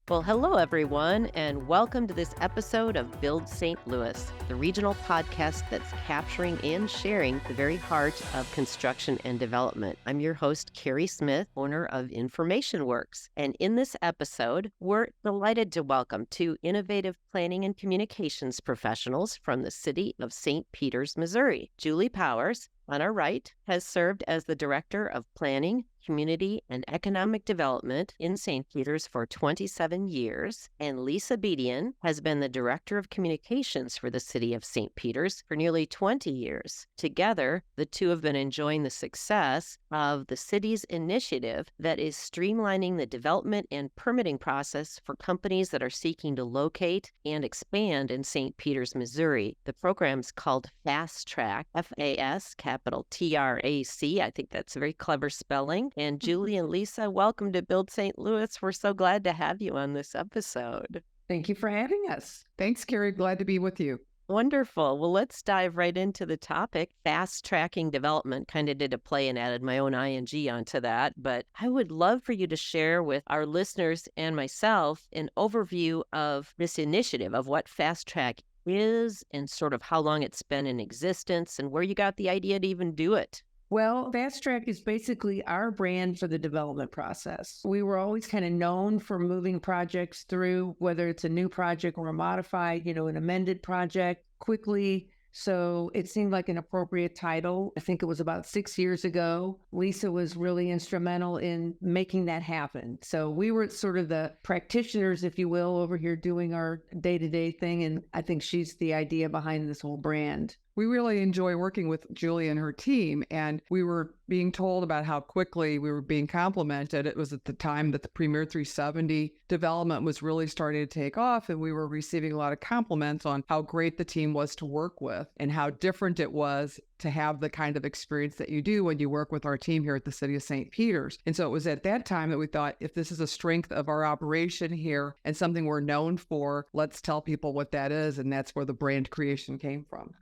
Well, hello, everyone, and welcome to this episode of Build St. Louis, the regional podcast that's capturing and sharing the very heart of construction and development. I'm your host, Kerry Smith, owner of Information Works. And in this episode, we're delighted to welcome two innovative planning and communications professionals from the city of St. Peters, Missouri. Julie Powers, on our right, has served as the Director of Planning, Community, and Economic Development in St. Peters for 27 years, and Lisa Bedian has been the Director of Communications for the City of St. Peters for nearly 20 years. Together, the two have been enjoying the success of the city's initiative that is streamlining the development and permitting process for companies that are seeking to locate and expand in St. Peters, Missouri. The program's called FasTrac, F-A-S, capital T-R-A-C. I think that's very clever spelling. And Julie and Lisa, welcome to Build St. Louis. We're so glad to have you on this episode. Thank you for having us. Thanks, Kerry. Glad to be with you. Wonderful. Well, let's dive right into the topic. Fast tracking development. Kind of did a play and added my own ing onto that. But I would love for you to share with our listeners and myself an overview of this initiative, of what Fast Track is and sort of how long it's been in existence and where you got the idea to even do it. Well, FasTrac is basically our brand for the development process. We were always kind of known for moving projects through, whether it's a new project or a modified, an amended project quickly. So it seemed like an appropriate title. I think it was about 6 years ago. Lisa was really instrumental in making that happen. So we were sort of the practitioners, if you will, over here doing our day-to-day thing. And I think she's the idea behind this whole brand. We really enjoy working with Julie and her team, and we were being told about how quickly we were being complimented. It was at the time that the Premier 370 development was really starting to take off, and we were receiving a lot of compliments on how great the team was to work with and how different it was to have the kind of experience that you do when you work with our team here at the City of St. Peters. And so it was at that time that we thought, if this is a strength of our operation here and something we're known for, let's tell people what that is, and that's where the brand creation came from.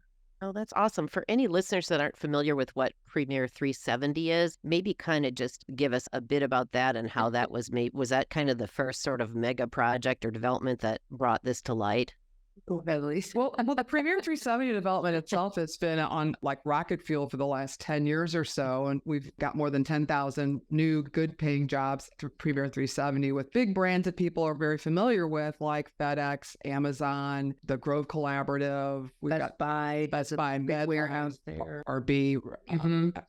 Oh, that's awesome. For any listeners that aren't familiar with what Premier 370 is, maybe kind of just give us a bit about that and how that was made. Was that kind of the first sort of mega project or development that brought this to light? Well, the Premier 370 development itself has been on like rocket fuel for the last 10 years or so. And we've got more than 10,000 new good paying jobs through Premier 370 with big brands that people are very familiar with, like FedEx, Amazon, the Grove Collaborative, Best Buy, Med warehouse there, RB,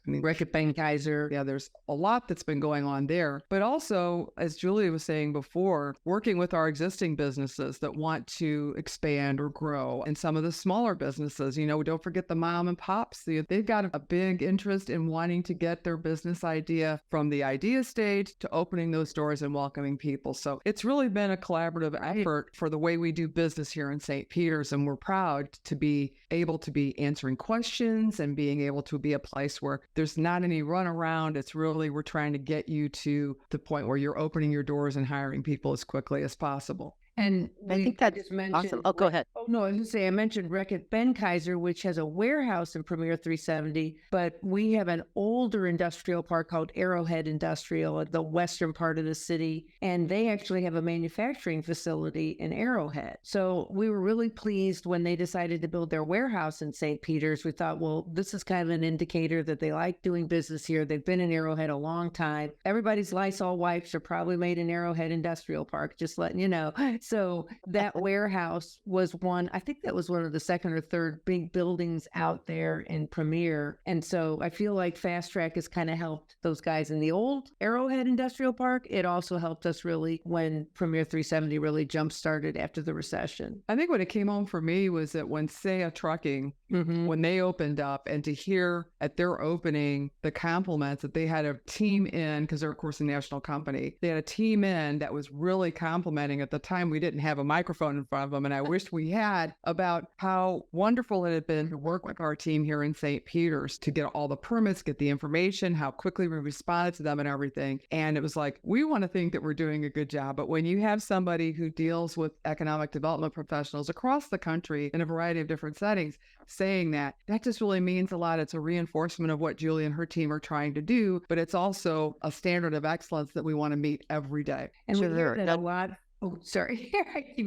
Reckitt Benckiser. Yeah, there's a lot that's been going on there. But also, as Julie was saying before, working with our existing businesses that want to expand or grow, and some of the smaller businesses, don't forget the mom and pops. They've got a big interest in wanting to get their business idea from the idea stage to opening those doors and welcoming people. So it's really been a collaborative effort for the way we do business here in St. Peters, and we're proud to be able to be answering questions and being able to be a place where there's not any runaround. It's really, we're trying to get you to the point where you're opening your doors and hiring people as quickly as possible. And I think that's just mentioned, awesome. Oh, go ahead. Oh, no, I was going to say, I mentioned Reckitt Benckiser, which has a warehouse in Premier 370, but we have an older industrial park called Arrowhead Industrial at the western part of the city, and they actually have a manufacturing facility in Arrowhead. So we were really pleased when they decided to build their warehouse in St. Peters. We thought, well, this is kind of an indicator that they like doing business here. They've been in Arrowhead a long time. Everybody's Lysol wipes are probably made in Arrowhead Industrial Park, just letting you know. So that warehouse was I think that was one of the second or third big buildings out there in Premier. And so I feel like FasTrac has kind of helped those guys in the old Arrowhead Industrial Park. It also helped us really when Premier 370 really jump-started after the recession. I think what it came home for me was that when Saya Trucking, when they opened up, and to hear at their opening the compliments that they had a team in, because they're of course a national company, they had a team in that was really complimenting. At the time we didn't have a microphone in front of them, and I wished we had, about how wonderful it had been to work with our team here in St. Peters to get all the permits, get the information, how quickly we responded to them and everything. And it was like, we want to think that we're doing a good job, but when you have somebody who deals with economic development professionals across the country in a variety of different settings saying that just really means a lot. It's a reinforcement of what Julie and her team are trying to do, but it's also a standard of excellence that we want to meet every day. And we hear that a lot Oh, sorry.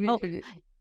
Oh,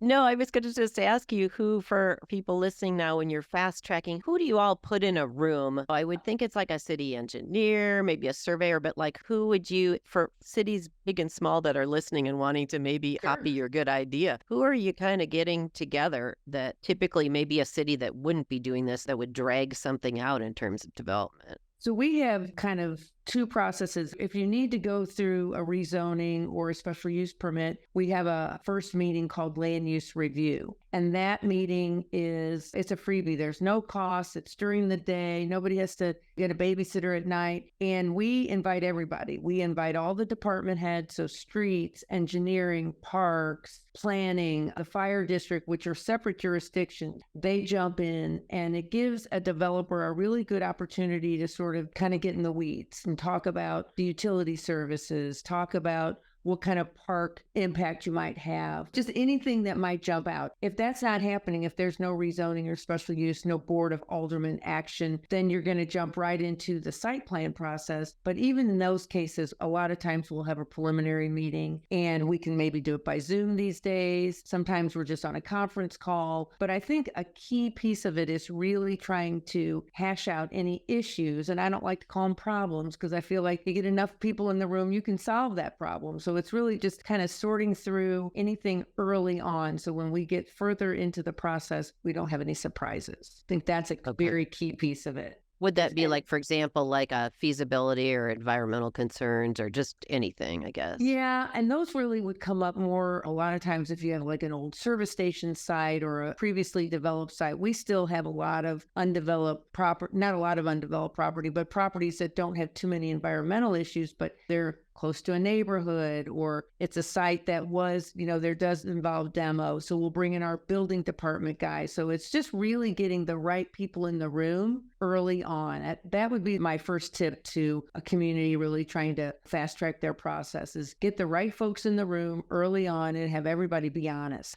no, I was going to just ask you who, for people listening now, when you're fast tracking, who do you all put in a room? I would think it's like a city engineer, maybe a surveyor, but like who would you, for cities big and small that are listening and wanting to maybe copy Sure. your good idea, who are you kind of getting together that typically maybe a city that wouldn't be doing this that would drag something out in terms of development? So we have kind of two processes. If you need to go through a rezoning or a special use permit, we have a first meeting called land use review. And that meeting it's a freebie. There's no cost. It's during the day. Nobody has to get a babysitter at night. And we invite everybody. We invite all the department heads, so streets, engineering, parks, planning, the fire district, which are separate jurisdictions. They jump in, and it gives a developer a really good opportunity to sort of kind of get in the weeds and talk about the utility services, talk about what kind of park impact you might have, just anything that might jump out. If that's not happening, if there's no rezoning or special use, no board of aldermen action, then you're going to jump right into the site plan process. But even in those cases, a lot of times we'll have a preliminary meeting, and we can maybe do it by Zoom these days. Sometimes we're just on a conference call. But I think a key piece of it is really trying to hash out any issues. And I don't like to call them problems, because I feel like you get enough people in the room, you can solve that problem. So it's really just kind of sorting through anything early on. So when we get further into the process, we don't have any surprises. I think that's a very key piece of it. Would that be like, for example, like a feasibility or environmental concerns or just anything, I guess? Yeah, and those really would come up more a lot of times if you have like an old service station site or a previously developed site. We still have a lot of undeveloped property, not a lot of undeveloped property, but properties that don't have too many environmental issues, but they're close to a neighborhood, or it's a site that was, there does involve demo. So we'll bring in our building department guys. So it's just really getting the right people in the room early on. That would be my first tip to a community really trying to fast track their processes. Get the right folks in the room early on and have everybody be honest.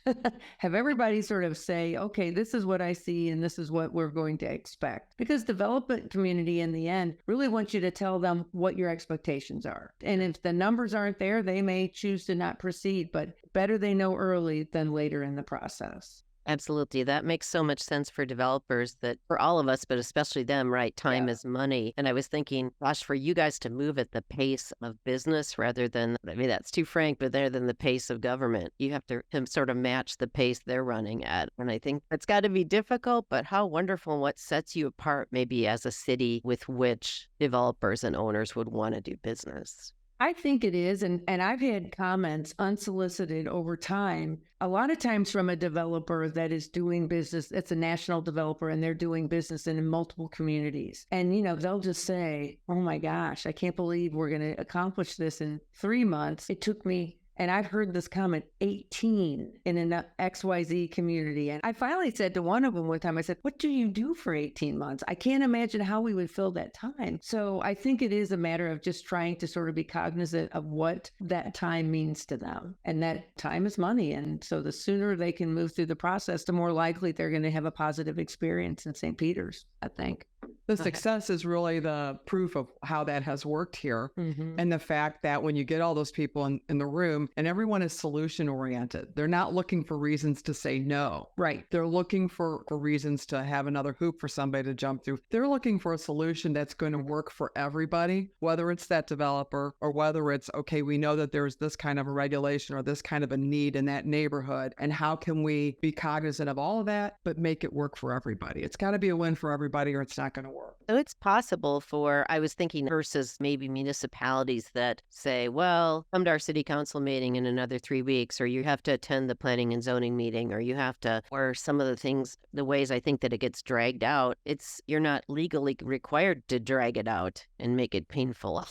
Have everybody sort of say, okay, this is what I see and this is what we're going to expect. Because development community in the end really wants you to tell them what your expectations are. And if the numbers aren't there, they may choose to not proceed, but better they know early than later in the process. Absolutely. That makes so much sense for developers, that for all of us, but especially them, right? Time is money. And I was thinking, gosh, for you guys to move at the pace of business rather than, I mean, that's too frank, but rather than the pace of government, you have to sort of match the pace they're running at. And I think that's got to be difficult, but how wonderful, and what sets you apart maybe as a city with which developers and owners would want to do business. I think it is. And I've had comments unsolicited over time, a lot of times from a developer that is doing business. It's a national developer and they're doing business in multiple communities. And, they'll just say, oh my gosh, I can't believe we're going to accomplish this in 3 months. It took me, and I've heard this comment, 18 in an XYZ community. And I finally said to one of them one time, I said, what do you do for 18 months? I can't imagine how we would fill that time. So I think it is a matter of just trying to sort of be cognizant of what that time means to them. And that time is money. And so the sooner they can move through the process, the more likely they're going to have a positive experience in St. Peter's, I think. The success is really the proof of how that has worked here. Mm-hmm. And the fact that when you get all those people in the room and everyone is solution oriented, they're not looking for reasons to say no. Right. They're looking for reasons to have another hoop for somebody to jump through. They're looking for a solution that's going to work for everybody, whether it's that developer or whether it's, okay, we know that there's this kind of a regulation or this kind of a need in that neighborhood. And how can we be cognizant of all of that, but make it work for everybody? It's got to be a win for everybody or it's not going to work. So it's possible for, I was thinking, versus maybe municipalities that say, well, come to our city council meeting in another 3 weeks, or you have to attend the planning and zoning meeting, or you have to, or some of the things, the ways I think that it gets dragged out, you're not legally required to drag it out and make it painful.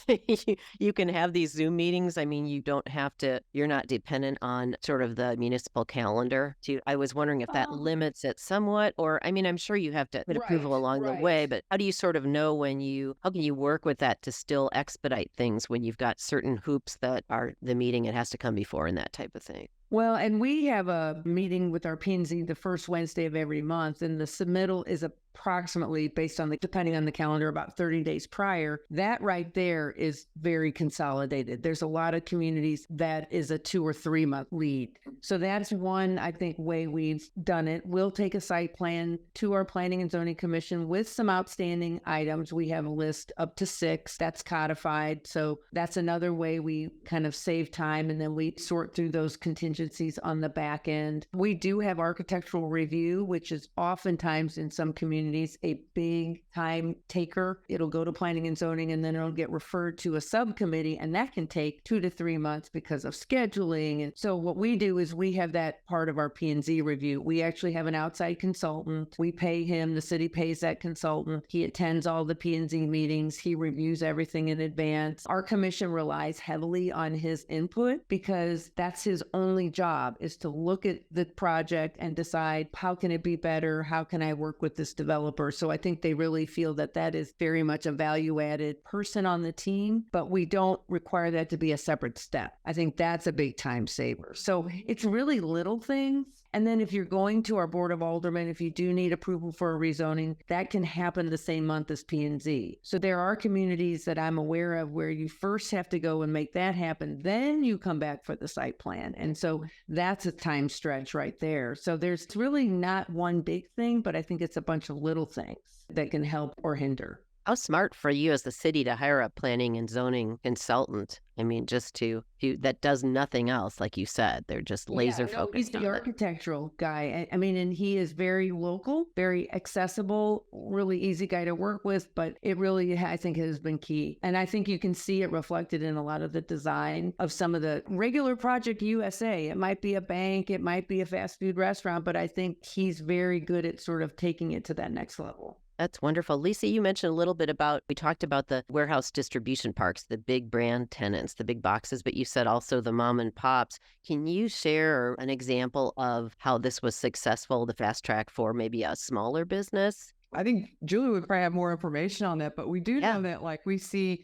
You can have these Zoom meetings. I mean, you're not dependent on sort of the municipal calendar. I was wondering if that limits it somewhat, or, I mean, I'm sure you have to get approval along the way, but how do you sort of know how can you work with that to still expedite things when you've got certain hoops that are the meeting it has to come before and that type of thing? Well, and we have a meeting with our P&Z the first Wednesday of every month, and the submittal is approximately based on depending on the calendar, about 30 days prior. That right there is very consolidated. There's a lot of communities that is a 2 or 3 month lead. So that's one, I think, way we've done it. We'll take a site plan to our Planning and Zoning Commission with some outstanding items. We have a list up to 6 that's codified. So that's another way we kind of save time, and then we sort through those contingencies on the back end. We do have architectural review, which is oftentimes in some communities a big time taker. It'll go to Planning and Zoning, and then it'll get referred to a subcommittee, and that can take 2 to 3 months because of scheduling. And so what we do is we have that part of our P&Z review. We actually have an outside consultant. We pay him. The city pays that consultant. He attends all the P&Z meetings. He reviews everything in advance. Our commission relies heavily on his input because that's his only job, is to look at the project and decide, how can it be better? How can I work with this developer? So I think they really feel that that is very much a value-added person on the team, but we don't require that to be a separate step. I think that's a big time saver. So it's really little things. And then if you're going to our Board of Aldermen, if you do need approval for a rezoning, that can happen the same month as P&Z. So there are communities that I'm aware of where you first have to go and make that happen, then you come back for the site plan. And so that's a time stretch right there. So there's really not one big thing, but I think it's a bunch of little things that can help or hinder. How smart for you as the city to hire a planning and zoning consultant. I mean, just to that does nothing else, like you said. They're just laser focused. He's the architectural guy. I mean, and he is very local, very accessible, really easy guy to work with, but it really, I think, has been key. And I think you can see it reflected in a lot of the design of some of the regular Project USA. It might be a bank, it might be a fast food restaurant, but I think he's very good at sort of taking it to that next level. That's wonderful. Lisa, you mentioned a little bit we talked about the warehouse distribution parks, the big brand tenants, the big boxes, but you said also the mom and pops. Can you share an example of how this was successful, the FasTrac for maybe a smaller business? I think Julie would probably have more information on that, but we do know that, like,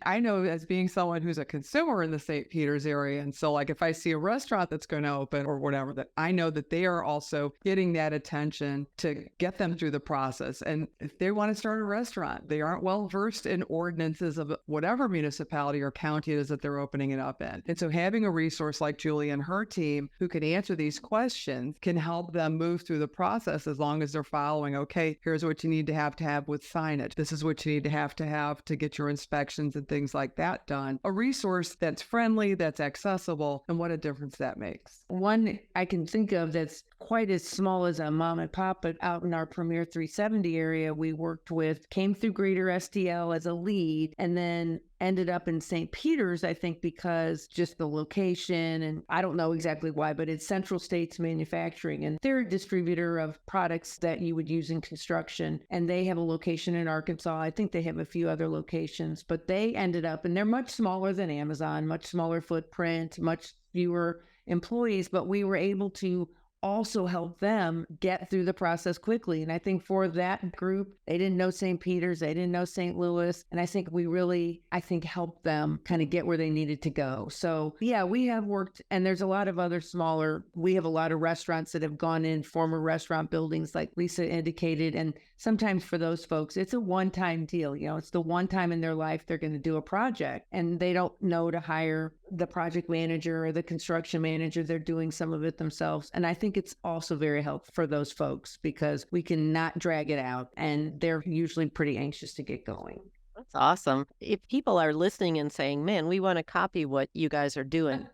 I know as being someone who's a consumer in the St. Peter's area. And so, like, if I see a restaurant that's going to open or whatever, that I know that they are also getting that attention to get them through the process. And if they want to start a restaurant, they aren't well versed in ordinances of whatever municipality or county it is that they're opening it up in. And so having a resource like Julie and her team who can answer these questions can help them move through the process, as long as they're following, okay, here's what you need to have with signage. This is what you need to have to get your inspections and things like that done. A resource that's friendly, that's accessible, and what a difference that makes. One I can think of that's quite as small as a mom and pop, but out in our Premier 370 area, we worked with, came through Greater STL as a lead, and then ended up in St. Peter's, I think, because just the location, and I don't know exactly why, but it's Central States Manufacturing, and they're a distributor of products that you would use in construction, and they have a location in Arkansas. I think they have a few other locations, but they ended up, and they're much smaller than Amazon, much smaller footprint, much fewer employees, but we were able to also help them get through the process quickly. And I think for that group, they didn't know St. Peter's, they didn't know St. Louis. And I think we really, helped them kind of get where they needed to go. So yeah, we have worked, and there's a lot of other we have a lot of restaurants that have gone in, former restaurant buildings like Lisa indicated. And sometimes for those folks, it's a one-time deal. It's the one time in their life they're going to do a project, and they don't know to hire the project manager or the construction manager. They're doing some of it themselves. And I think it's also very helpful for those folks because we can not drag it out, and they're usually pretty anxious to get going. That's awesome. If people are listening and saying, man, we want to copy what you guys are doing,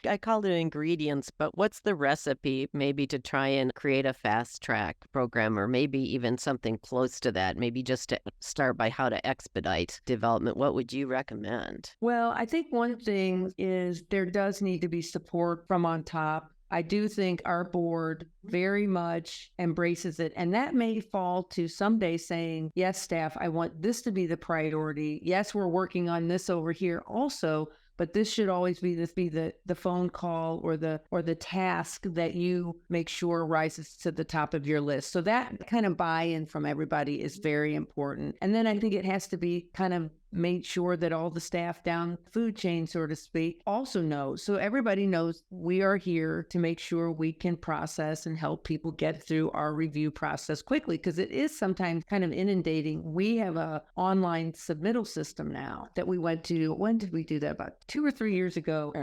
I called it ingredients, but what's the recipe maybe to try and create a FasTrac program, or maybe even something close to that, maybe just to start by how to expedite development? What would you recommend? Well, I think one thing is there does need to be support from on top. I do think our board very much embraces it. And that may fall to someday saying, yes, staff, I want this to be the priority. Yes, we're working on this over here also, but this should always be the phone call or the task that you make sure rises to the top of your list. So that kind of buy-in from everybody is very important. And then I think it has to be kind of made sure that all the staff down food chain, so to speak, also knows. So everybody knows we are here to make sure we can process and help people get through our review process quickly, because it is sometimes kind of inundating. We have a online submittal system now that we went to. When did we do that? About 2 or 3 years ago.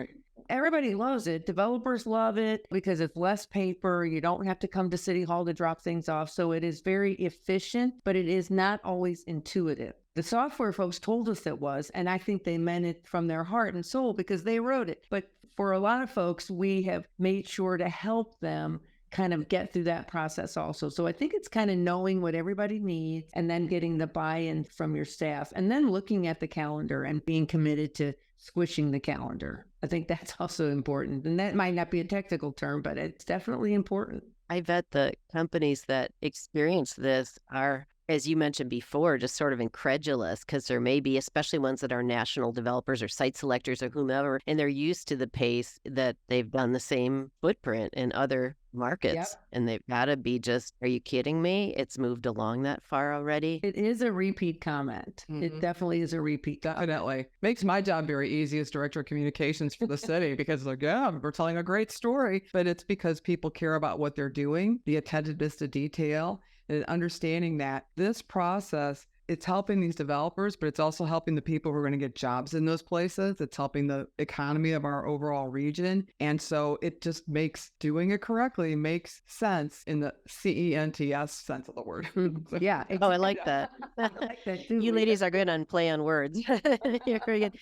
Everybody loves it. Developers love it because it's less paper. You don't have to come to City Hall to drop things off. So it is very efficient, but it is not always intuitive. The software folks told us it was, and I think they meant it from their heart and soul because they wrote it. But for a lot of folks, we have made sure to help them kind of get through that process also. So I think it's kind of knowing what everybody needs and then getting the buy-in from your staff and then looking at the calendar and being committed to squishing the calendar. I think that's also important. And that might not be a technical term, but it's definitely important. I bet the companies that experience this are, as you mentioned before, just sort of incredulous because there may be, especially ones that are national developers or site selectors or whomever, and they're used to the pace that they've done the same footprint in other markets. Yep. And they've got to be just, are you kidding me? It's moved along that far already. It is a repeat comment. It definitely is a repeat comment. Definitely. Makes my job very easy as director of communications for the city because like, yeah, we're telling a great story, but it's because people care about what they're doing, the attentiveness to detail, and understanding that this process, it's helping these developers, but it's also helping the people who are going to get jobs in those places. It's helping the economy of our overall region. And so it just makes doing it correctly makes sense in the CENTS sense of the word. Yeah. Exactly. Oh, I like that. I like that too. You ladies are good on play on words. You're very good.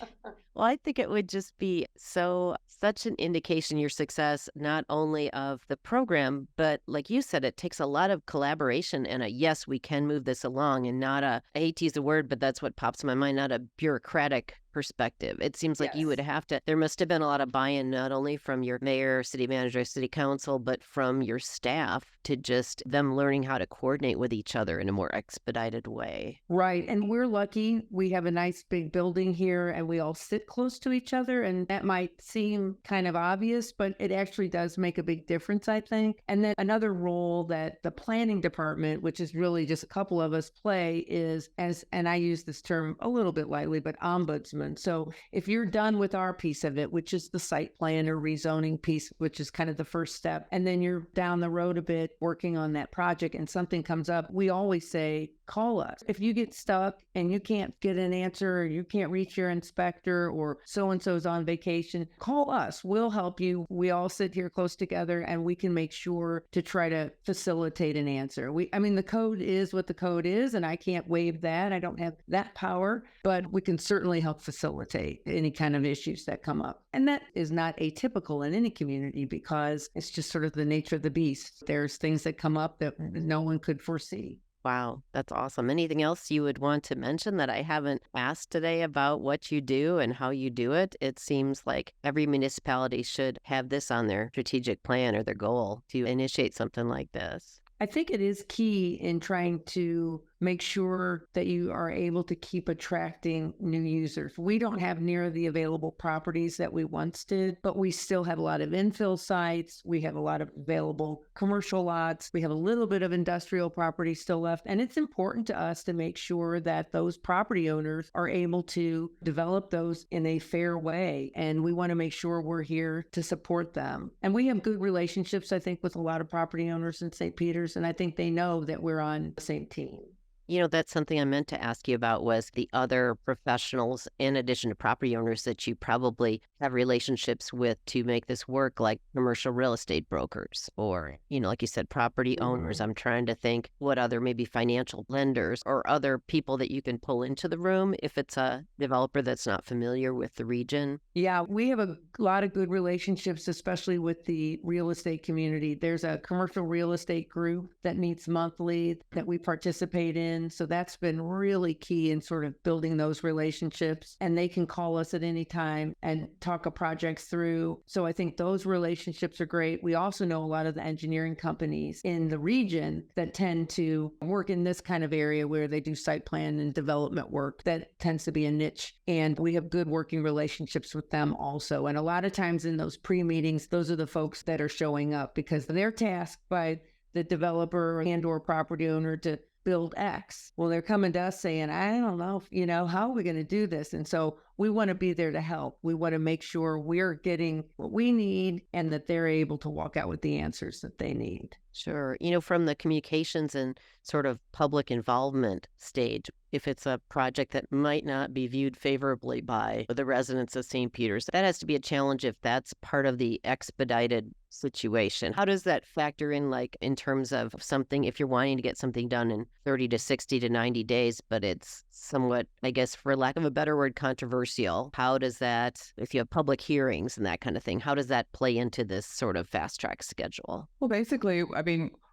Well, I think it would just be such an indication your success, not only of the program, but like you said, it takes a lot of collaboration and yes, we can move this along and not I hate to use the word, but that's what pops in my mind, not a bureaucratic perspective. It seems like you would have to, there must have been a lot of buy-in, not only from your mayor, city manager, city council, but from your staff to just them learning how to coordinate with each other in a more expedited way. Right. And we're lucky. We have a nice big building here and we all sit close to each other. And that might seem kind of obvious, but it actually does make a big difference, I think. And then another role that the planning department, which is really just a couple of us play, is and I use this term a little bit lightly, but ombudsman. So if you're done with our piece of it, which is the site plan or rezoning piece, which is kind of the first step, and then you're down the road a bit working on that project and something comes up, we always say, call us. If you get stuck and you can't get an answer or you can't reach your inspector or so-and-so's on vacation, call us. We'll help you. We all sit here close together and we can make sure to try to facilitate an answer. The code is what the code is and I can't waive that. I don't have that power, but we can certainly help facilitate any kind of issues that come up. And that is not atypical in any community because it's just sort of the nature of the beast. There's things that come up that no one could foresee. Wow, that's awesome. Anything else you would want to mention that I haven't asked today about what you do and how you do it? It seems like every municipality should have this on their strategic plan or their goal to initiate something like this. I think it is key in trying to make sure that you are able to keep attracting new users. We don't have near the available properties that we once did, but we still have a lot of infill sites. We have a lot of available commercial lots. We have a little bit of industrial property still left. And it's important to us to make sure that those property owners are able to develop those in a fair way. And we want to make sure we're here to support them. And we have good relationships, I think, with a lot of property owners in St. Peter's. And I think they know that we're on the same team. You know, that's something I meant to ask you about was the other professionals, in addition to property owners, that you probably have relationships with to make this work, like commercial real estate brokers or, like you said, property owners. I'm trying to think what other maybe financial lenders or other people that you can pull into the room if it's a developer that's not familiar with the region. Yeah, we have a lot of good relationships, especially with the real estate community. There's a commercial real estate group that meets monthly that we participate in. So that's been really key in sort of building those relationships. And they can call us at any time and talk projects through. So I think those relationships are great. We also know a lot of the engineering companies in the region that tend to work in this kind of area where they do site plan and development work. That tends to be a niche. And we have good working relationships with them also. And a lot of times in those pre-meetings, those are the folks that are showing up because they're tasked by the developer and or property owner to build X. Well, they're coming to us saying, I don't know, how are we going to do this? And so we want to be there to help. We want to make sure we're getting what we need and that they're able to walk out with the answers that they need. Sure. From the communications and sort of public involvement stage, if it's a project that might not be viewed favorably by the residents of St. Peter's, that has to be a challenge if that's part of the expedited situation. How does that factor in, like in terms of something, if you're wanting to get something done in 30 to 60 to 90 days, but it's somewhat, I guess, for lack of a better word, controversial? How does that, if you have public hearings and that kind of thing, how does that play into this sort of fast track schedule? Well, basically,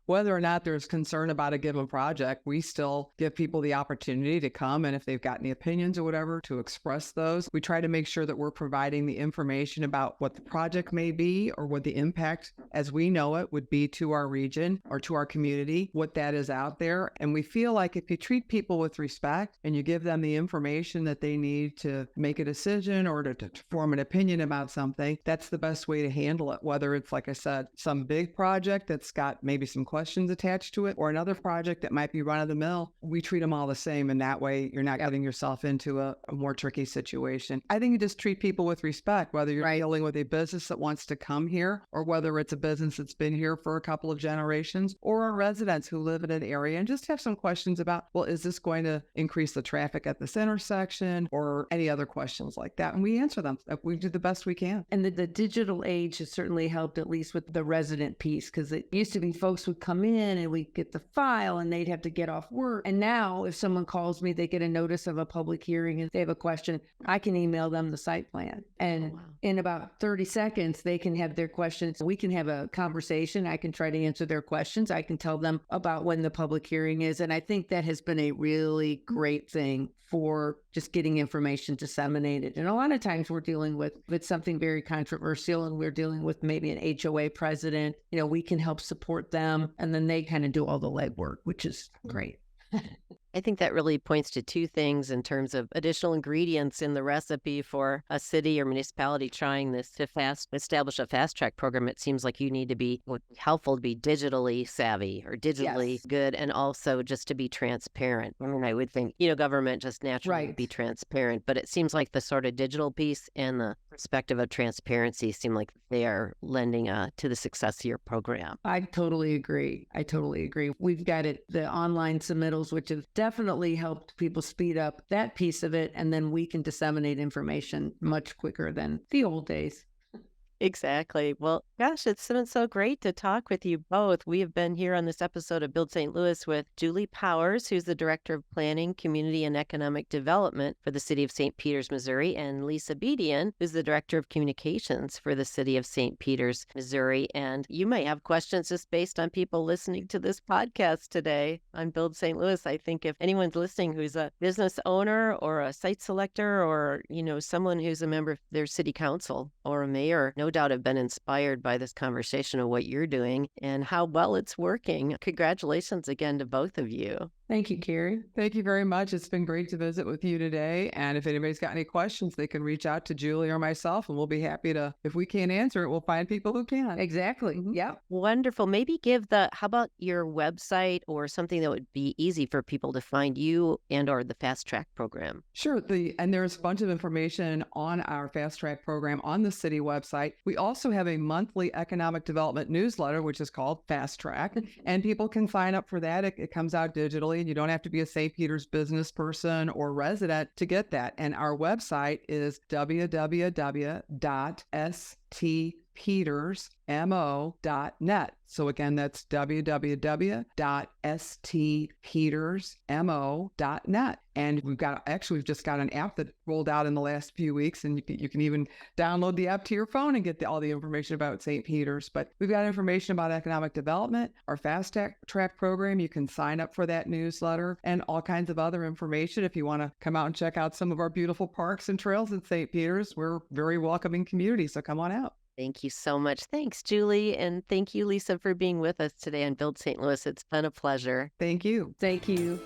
whether or not there's concern about a given project, we still give people the opportunity to come, and if they've got any opinions or whatever, to express those. We try to make sure that we're providing the information about what the project may be or what the impact as we know it would be to our region or to our community, what that is out there. And we feel like if you treat people with respect and you give them the information that they need to make a decision or to form an opinion about something, that's the best way to handle it. Whether it's, like I said, some big project that's got maybe some questions attached to it, or another project that might be run of the mill, we treat them all the same. And that way you're not getting yourself into a more tricky situation. I think you just treat people with respect, whether you're dealing with a business that wants to come here, or whether it's a business that's been here for a couple of generations, or our residents who live in an area, and just have some questions about, well, is this going to increase the traffic at this intersection, or any other questions like that? And we answer them. We do the best we can. And the digital age has certainly helped, at least with the resident piece, because it used to be folks would come in and we'd get the file and they'd have to get off work. And now if someone calls me, they get a notice of a public hearing and they have a question, I can email them the site plan. And in about 30 seconds, they can have their questions. We can have a conversation. I can try to answer their questions. I can tell them about when the public hearing is. And I think that has been a really great thing for just getting information disseminated. And a lot of times we're dealing with something very controversial, and we're dealing with maybe an HOA president. We can help support them, and then they kind of do all the legwork, which is great. I think that really points to two things in terms of additional ingredients in the recipe for a city or municipality trying this to establish a fast track program. It seems like you need to be helpful to be digitally savvy or digitally good, and also just to be transparent. I would think, government just naturally would be transparent, but it seems like the sort of digital piece and the perspective of transparency seem like they are lending to the success of your program. I totally agree. We've got the online submittals, which have definitely helped people speed up that piece of it, and then we can disseminate information much quicker than the old days. Exactly. Well, gosh, it's been so great to talk with you both. We have been here on this episode of Build St. Louis with Julie Powers, who's the Director of Planning, Community, and Economic Development for the City of St. Peters, Missouri, and Lisa Bedian, who's the Director of Communications for the City of St. Peters, Missouri. And you may have questions just based on people listening to this podcast today on Build St. Louis. I think if anyone's listening who's a business owner or a site selector or, someone who's a member of their city council or a mayor, no doubt have been inspired by this conversation of what you're doing and how well it's working. Congratulations again to both of you. Thank you, Kerry. Thank you very much. It's been great to visit with you today. And if anybody's got any questions, they can reach out to Julie or myself, and we'll be happy to, if we can't answer it, we'll find people who can. Exactly. Yeah. Wonderful. Maybe how about your website or something that would be easy for people to find you and or the Fast Track program? Sure. And there's a bunch of information on our Fast Track program on the city website. We also have a monthly economic development newsletter, which is called Fast Track, and people can sign up for that. It comes out digitally. You don't have to be a St. Peters business person or resident to get that. And our website is www.stpetersmo.net. So again, that's www.stpetersmo.net. And we've just got an app that rolled out in the last few weeks, and you can even download the app to your phone and get all the information about St. Peters. But we've got information about economic development, our Fast Track program. You can sign up for that newsletter, and all kinds of other information. If you want to come out and check out some of our beautiful parks and trails in St. Peters, we're a very welcoming community, so come on out. Thank you so much. Thanks, Julie. And thank you, Lisa, for being with us today on Build St. Louis. It's been a pleasure. Thank you. Thank you.